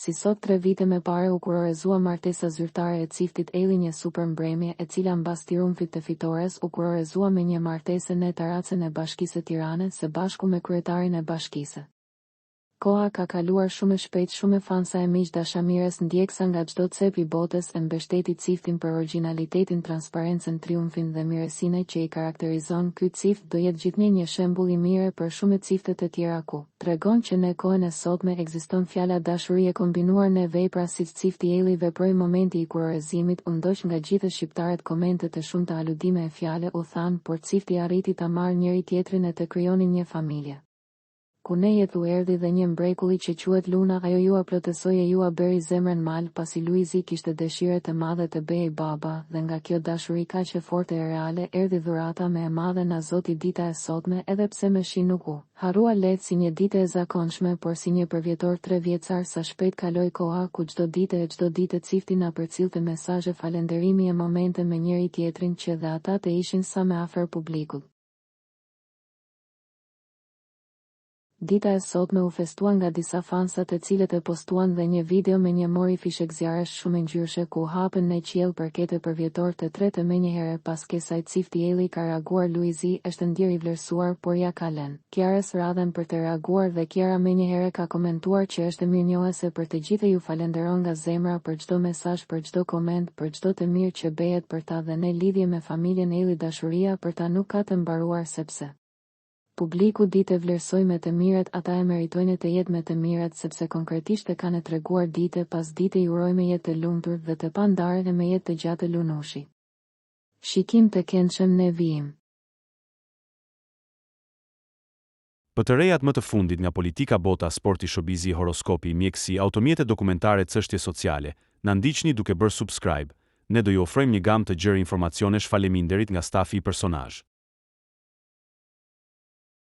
Si sot 3 vite më parë u kurorëzua martesa zyrtare e çiftit Elli, një super mbrëmje e cila mbas triumfit të fitores u kurorëzua me një martesë në terracën e Bashkisë së Tiranës së bashku me kryetarin e bashkisë. Koha ka kaluar shumë shpejt, shumë fansa e miq dashamirës ndjeksa nga çdo cep i botës e mbështeti çiftin për origjinalitetin, transparencën, triumfin dhe mirësinë që i karakterizon. Ky cift do jetë gjithnjë një shembull i mirë për shumë cifte të tjera ku tregon që në kohën e sotme ekziston fjala dashurie kombinuar në vepra, si cifti Elli veproi momenti i kurorëzimit. U ndoq nga gjithë shqiptarët komente të shumta aludime e fjale u than, por cifti arriti ta marrë njëri tjetrin e të krijonin një familje. Ku ne jetu erdhi dhe një mrekulli që quhet Luna, ajo ju plotësoi e ju bëri zemrën mal, pasi Luizi kishte dëshire të madhe të bëhej baba, dhe nga kjo dashuri kaq e forte e reale erdhi dhurata më e madhe nga Zoti. Dita e sotme, edhe pse më shi nuk u harrua lehtë si një ditë e zakonshme, por si një përvjetor 3 vjeçar. Sa shpejt kaloi koha ku çdo ditë cifti na përcillte mesazhe falënderimi e momente me njëri tjetrin që dhe ata të ishin sa më afër publikut. Dita e sotme u festua nga disa fansa të cilët e postuan dhe një video me një mori fishek zjarresh shumë ngjyrshe ku hapën në qiell përkete për vjetor të tretë. Menjëherë pas kësaj cifti Elli ka reaguar. Luizi është ndjer i vlerësuar, por ja ka lënë Kiarës radhën për të reaguar dhe Kiara menjëherë ka komentuar që është mirënjohëse për të gjithë. Ju falenderon nga zemra për çdo mesazh, për çdo koment, për çdo të mirë që bëhet për ta dhe në lidhje me familjen Elli. Dashuria për ta nuk ka të mbaruar, sepse publiku ditë e vlerësoj me të mirët, ata e meritojnë të jetë me të mirët, sepse konkretisht e kanë treguar ditë pas dite. Ju uroj me jetë të lumtur dhe të pandarë dhe me jetë të gjatë lunoshi. Shikim të këndshëm në vijim. Për të rejat më të fundit nga politika, bota, sporti, showbizi, horoskopi, mjekësi, automjete dokumentare, çështje sociale, na ndiqni duke bërë subscribe. Ne do ju ofrojmë një gamë të gjerë informacionesh. Faleminderit nga stafi i personazh.